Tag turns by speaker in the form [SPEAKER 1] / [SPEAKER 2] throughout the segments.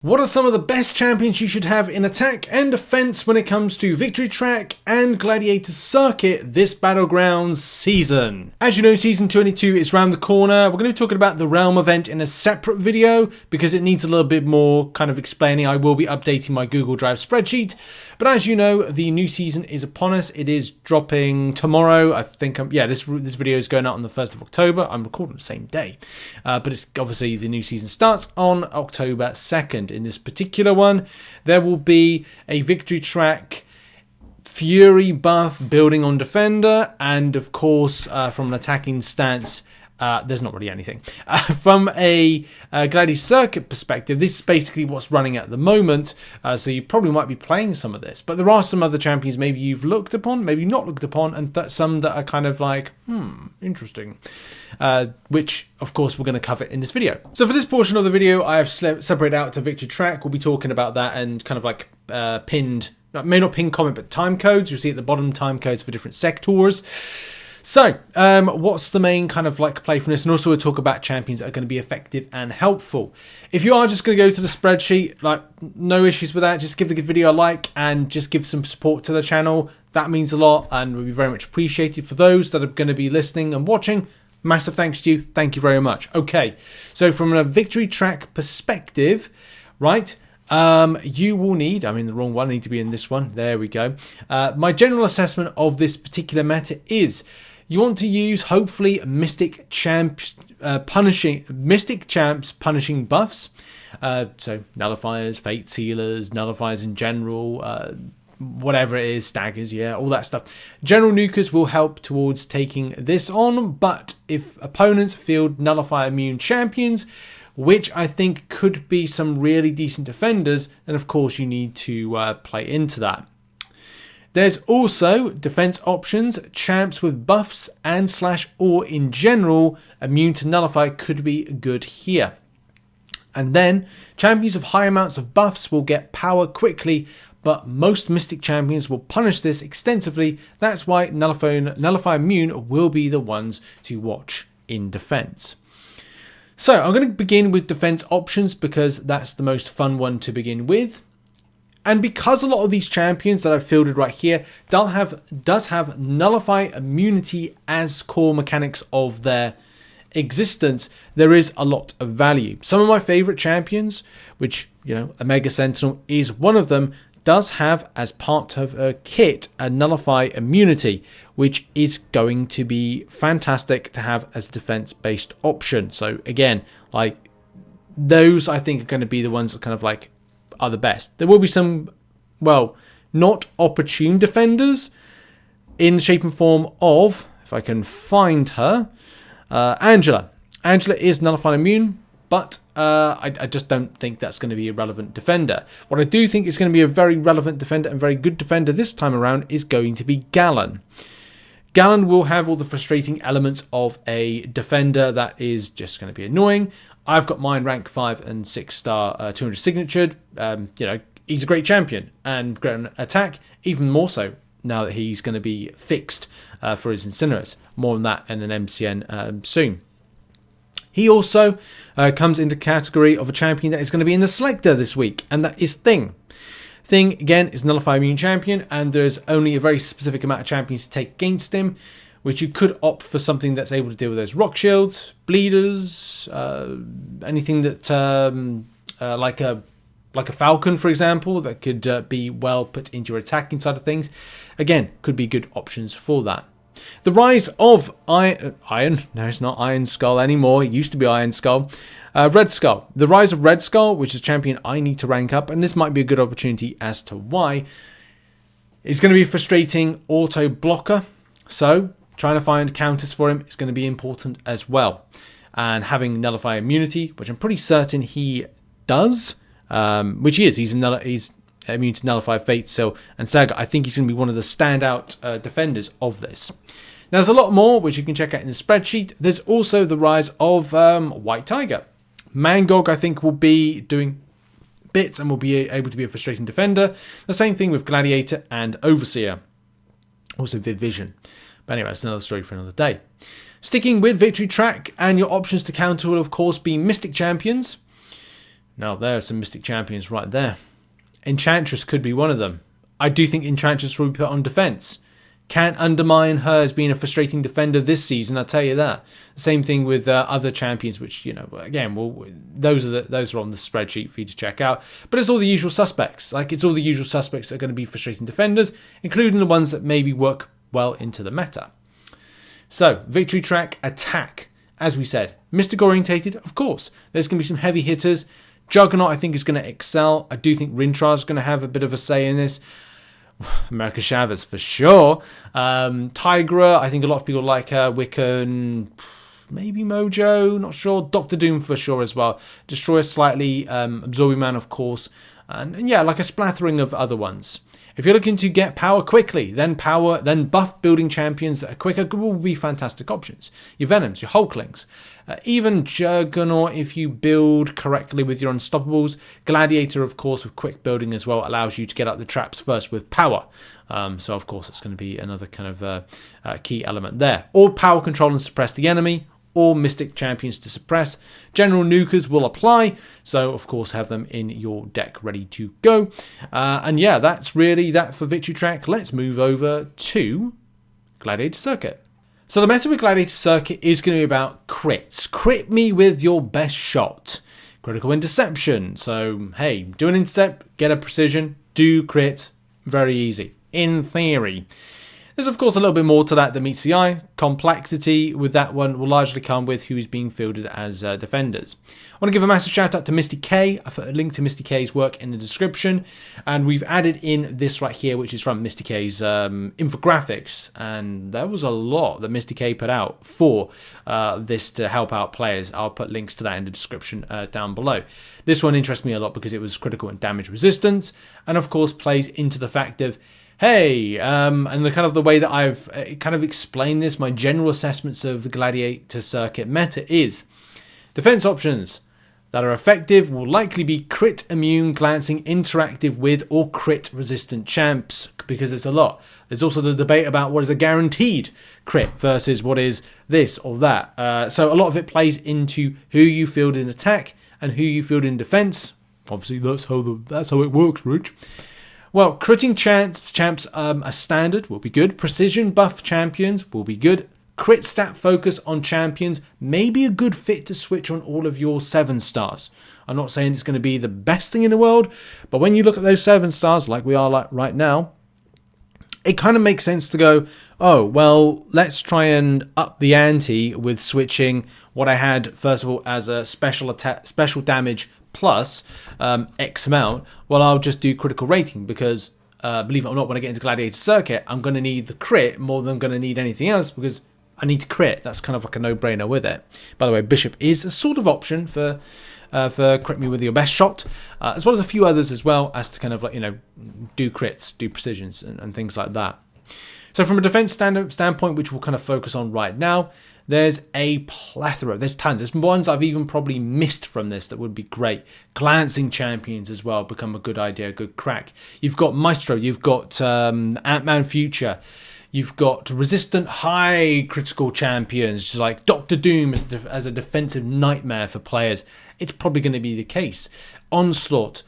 [SPEAKER 1] What are some of the best champions you should have in attack and defense when it comes to Victory Track and Gladiator Circuit this Battlegrounds season? As you know, Season 22 is around the corner. We're going to be talking about the Realm event in a separate video because it needs a little bit more kind of explaining. I will be updating my Google Drive spreadsheet. But as you know, the new season is upon us. It is dropping tomorrow. I think, this video is going out on the 1st of October. I'm recording the same day. But it's obviously the new season starts on October 2nd. In this particular one, there will be a Victory Track Fury buff building on Defender, and of course, from an attacking stance, there's not really anything. From a Gladiator Circuit perspective, this is basically what's running at the moment, so you probably might be playing some of this. But there are some other champions maybe you've looked upon, maybe not looked upon, and some that are kind of like, interesting. Which, of course, we're going to cover in this video. So for this portion of the video, I have separated out to Victory Track. We'll be talking about that and kind of like pinned, may not pin comment, but time codes. You'll see at the bottom time codes for different sectors. So, what's the main kind of like play from this? And also we'll talk about champions that are going to be effective and helpful. If you are just going to go to the spreadsheet, like no issues with that, just give the video a like and just give some support to the channel. That means a lot and will be very much appreciated. For those that are going to be listening and watching, massive thanks to you. Thank you very much. Okay, so from a Victory Track perspective, right, you will need, I'm in the wrong one, I need to be in this one. There we go. My general assessment of this particular meta is you want to use, hopefully, Mystic Champs punishing buffs. So nullifiers, fate sealers, nullifiers in general, whatever it is, staggers, yeah, all that stuff. General nukers will help towards taking this on, but if opponents field nullifier immune champions, which I think could be some really decent defenders, then of course you need to play into that. There's also defense options. Champs with buffs and / or in general immune to nullify could be good here. And then champions of high amounts of buffs will get power quickly, but most Mystic champions will punish this extensively. That's why Nullify Immune will be the ones to watch in defense. So I'm going to begin with defense options because that's the most fun one to begin with. And because a lot of these champions that I've fielded right here does have Nullify Immunity as core mechanics of their existence, there is a lot of value. Some of my favorite champions, which, you know, Omega Sentinel is one of them, does have as part of a kit a Nullify Immunity, which is going to be fantastic to have as a defense based option. So again, like those I think are going to be the ones that kind of like are the best. There will be some, well, not opportune defenders in the shape and form of, if I can find her, Angela. Angela is Nullify Immune, but I just don't think that's going to be a relevant defender. What I do think is going to be a very relevant defender and very good defender this time around is going to be Gallon. Gallon will have all the frustrating elements of a defender that is just going to be annoying. I've got mine rank 5 and 6 star 200 signatured. You know, he's a great champion and great attack, even more so now that he's going to be fixed for his Incinerators. More on that in an MCN soon. He also comes into category of a champion that is going to be in the selector this week, and that is Thing. Thing, again, is Nullify Immune champion, and there's only a very specific amount of champions to take against him, which you could opt for something that's able to deal with those rock shields, bleeders, anything that like a falcon, for example, that could be well put into your attacking side of things. Again, could be good options for that. The rise of Iron, no, it's not Iron Skull anymore. It used to be Iron Skull. Red Skull. The rise of Red Skull, which is a champion I need to rank up, and this might be a good opportunity as to why. It's going to be a frustrating auto blocker, so trying to find counters for him is going to be important as well. And having Nullify Immunity, which I'm pretty certain he does, which he is. He's immune to Nullify, Fate, Seal, and Saga. I think he's going to be one of the standout defenders of this. Now, there's a lot more, which you can check out in the spreadsheet. There's also the rise of White Tiger. Mangog, I think, will be doing bits and will be able to be a frustrating defender. The same thing with Gladiator and Overseer. Also Vision. But anyway, that's another story for another day. Sticking with Victory Track, and your options to counter will, of course, be Mystic Champions. Now there are some Mystic Champions right there. Enchantress could be one of them. I do think Enchantress will be put on defense. Can't undermine her as being a frustrating defender this season, I'll tell you that. Same thing with other champions, which, you know, again, those are on the spreadsheet for you to check out. But it's all the usual suspects. Like, it's all the usual suspects that are going to be frustrating defenders, including the ones that maybe work well into the meta. So, victory track, attack. As we said, Mystic orientated, of course. There's going to be some heavy hitters. Juggernaut, I think, is going to excel. I do think Rintrah is going to have a bit of a say in this. America Chavez for sure. Tigra, I think a lot of people like her. Wiccan, maybe Mojo, not sure. Doctor Doom for sure as well. Destroyer slightly. Absorbing Man, of course. And yeah, like a splattering of other ones. If you're looking to get power quickly, then buff building champions that are quicker will be fantastic options. Your Venoms, your Hulklings, even Juggernaut if you build correctly with your Unstoppables. Gladiator, of course, with quick building as well, allows you to get out the traps first with power. So, of course, it's going to be another kind of key element there. Or power control and suppress the enemy. Or Mystic Champions to suppress. General Nukers will apply, so of course have them in your deck ready to go. And yeah, that's really that for Victory Track. Let's move over to Gladiator Circuit. So the meta with Gladiator Circuit is going to be about crits. Crit me with your best shot. Critical interception. So, hey, do an intercept, get a precision, do crit. Very easy, in theory. There's, of course, a little bit more to that than meets the eye. Complexity with that one will largely come with who's being fielded as defenders. I want to give a massive shout out to Misty K. I've put a link to Misty K's work in the description. And we've added in this right here, which is from Misty K's infographics. And there was a lot that Misty K put out for this to help out players. I'll put links to that in the description down below. This one interests me a lot because it was critical and damage resistance. And, of course, plays into the fact of, hey, and the kind of the way that I've kind of explained this, my general assessments of the Gladiator Circuit meta is defense options that are effective will likely be crit immune, glancing, interactive with, or crit resistant champs, because there's a lot. There's also the debate about what is a guaranteed crit versus what is this or that. So a lot of it plays into who you field in attack and who you field in defense. Obviously, that's how it works, Rich. Well, critting champs are standard, will be good. Precision buff champions will be good. Crit stat focus on champions may be a good fit to switch on all of your 7 stars. I'm not saying it's going to be the best thing in the world, but when you look at those 7 stars like we are like right now, it kind of makes sense to go, oh, well, let's try and up the ante with switching what I had, first of all, as a special damage plus X amount. Well, I'll just do critical rating because, believe it or not, when I get into Gladiator Circuit, I'm going to need the crit more than I'm going to need anything else because I need to crit. That's kind of like a no-brainer with it. By the way, Bishop is a sort of option for crit me with your best shot, as well as a few others as well as to kind of like, you know, do crits, do precisions and things like that. So from a defense standpoint, which we'll kind of focus on right now, there's a plethora. There's tons. There's ones I've even probably missed from this that would be great. Glancing champions as well become a good idea, a good crack. You've got Maestro. You've got Ant-Man Future. You've got resistant high critical champions like Doctor Doom as a defensive nightmare for players. It's probably going to be the case. Onslaught.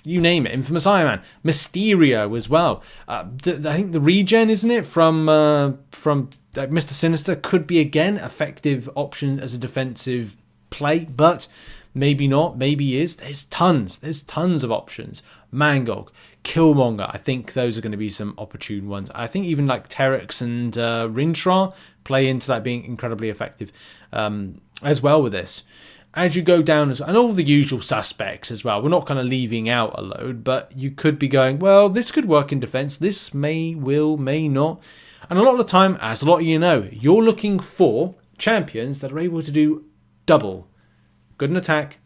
[SPEAKER 1] You name it. Infamous Iron Man. Mysterio as well. I think the regen, isn't it, from Mr. Sinister could be, again, effective option as a defensive play, but maybe not. Maybe is. There's tons of options. Mangog, Killmonger. I think those are going to be some opportune ones. I think even like Terex and Rintrah play into that being incredibly effective as well with this. As you go down, and all the usual suspects as well. We're not kind of leaving out a load, but you could be going, well, this could work in defense. This may not. And a lot of the time, as a lot of you know, you're looking for champions that are able to do double. Good in attack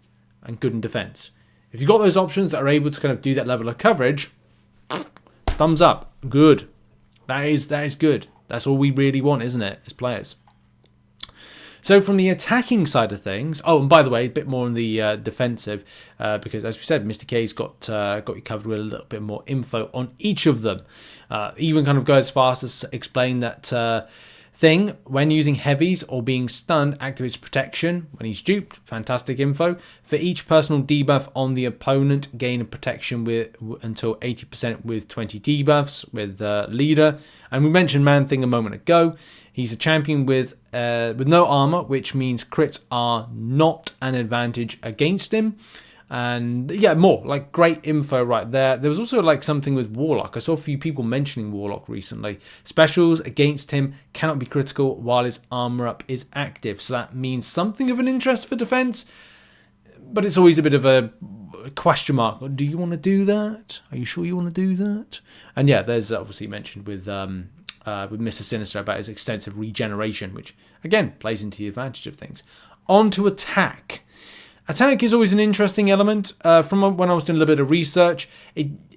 [SPEAKER 1] and good in defense. If you've got those options that are able to kind of do that level of coverage, thumbs up. Good. That is good. That's all we really want, isn't it, as players? So from the attacking side of things, oh, and by the way, a bit more on the defensive, because as we said, Mr. K's got you covered with a little bit more info on each of them. Even kind of go as fast as explain that Thing, when using heavies or being stunned, activates protection when he's duped. Fantastic info. For each personal debuff on the opponent, gain a protection with until 80% with 20 debuffs with leader. And we mentioned Man Thing a moment ago. He's a champion with no armor, which means crits are not an advantage against him. And yeah, more like great info right there. There was also like something with Warlock. I saw a few people mentioning Warlock recently. Specials against him cannot be critical while his armor up is active. So that means something of an interest for defense, but it's always a bit of a question mark. Do you want to do that? Are you sure you want to do that? And yeah, there's obviously mentioned with Mr. Sinister about his extensive regeneration, which again plays into the advantage of things. On to attack. Attack is always an interesting element. From when I was doing a little bit of research,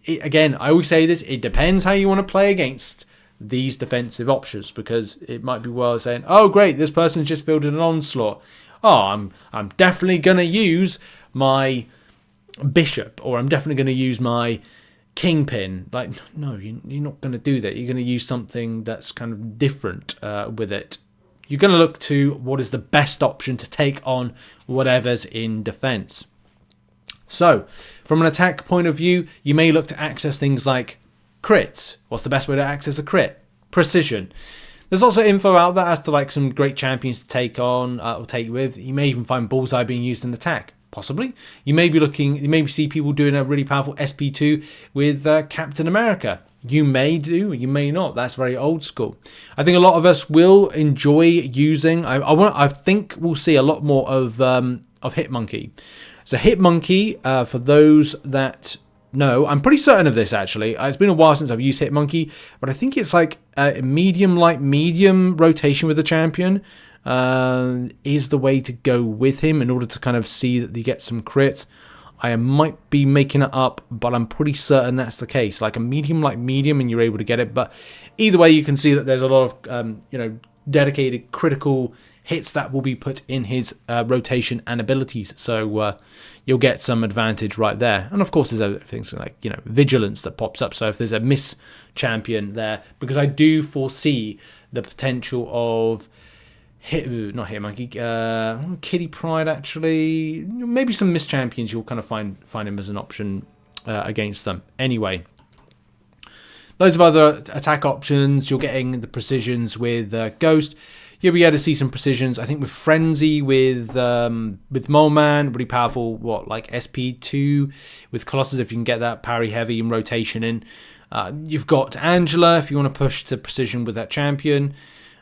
[SPEAKER 1] again, I always say this, it depends how you want to play against these defensive options, because it might be well saying, oh great, this person's just fielded an onslaught. Oh, I'm definitely going to use my bishop, or I'm definitely going to use my kingpin. Like, no, you're not going to do that. You're going to use something that's kind of different with it. You're going to look to what is the best option to take on whatever's in defense. So, from an attack point of view, you may look to access things like crits. What's the best way to access a crit? Precision. There's also info out there as to like some great champions to take on or take with. You may even find Bullseye being used in attack. Possibly. You may see people doing a really powerful SP2 with Captain America. You may do, you may not. That's very old school. I think a lot of us will enjoy using. I think we'll see a lot more of Hitmonkey. So Hitmonkey, for those that know, I'm pretty certain of this actually. It's been a while since I've used Hitmonkey, but I think it's like a medium rotation with the champion is the way to go with him in order to kind of see that you get some crits. I might be making it up, but I'm pretty certain that's the case. Like a medium, and you're able to get it. But either way, you can see that there's a lot of dedicated critical hits that will be put in his rotation and abilities. So you'll get some advantage right there. And of course, there's other things like vigilance that pops up. So if there's a miss champion there, because I do foresee the potential of Kitty Pride actually. Maybe some missed champions you'll kind of find him as an option against them. Anyway, loads of other attack options. You're getting the precisions with Ghost. You'll be able to see some precisions. I think with Frenzy, with Mole Man, really powerful. Like SP2 with Colossus if you can get that parry heavy and rotation in. You've got Angela if you want to push to precision with that champion.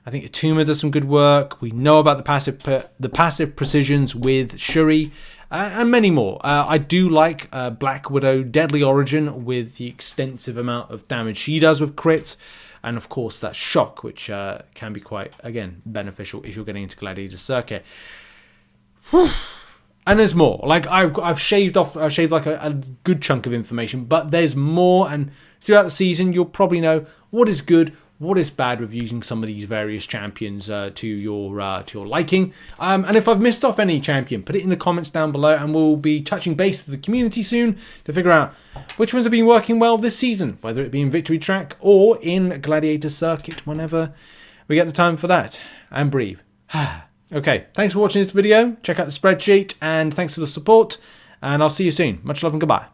[SPEAKER 1] I think Atuma does some good work. We know about the passive precisions with Shuri and many more. I do like Black Widow Deadly Origin with the extensive amount of damage she does with crits. And of course that shock, which can be quite, again, beneficial if you're getting into Gladiator Circuit. And there's more. Like I've shaved like a good chunk of information, but there's more. And throughout the season, you'll probably know what is good, what is bad with using some of these various champions to your liking. And if I've missed off any champion, put it in the comments down below, and we'll be touching base with the community soon to figure out which ones have been working well this season, whether it be in Victory Track or in Gladiator Circuit, whenever we get the time for that. And breathe. Okay, thanks for watching this video. Check out the spreadsheet, and thanks for the support, and I'll see you soon. Much love and goodbye.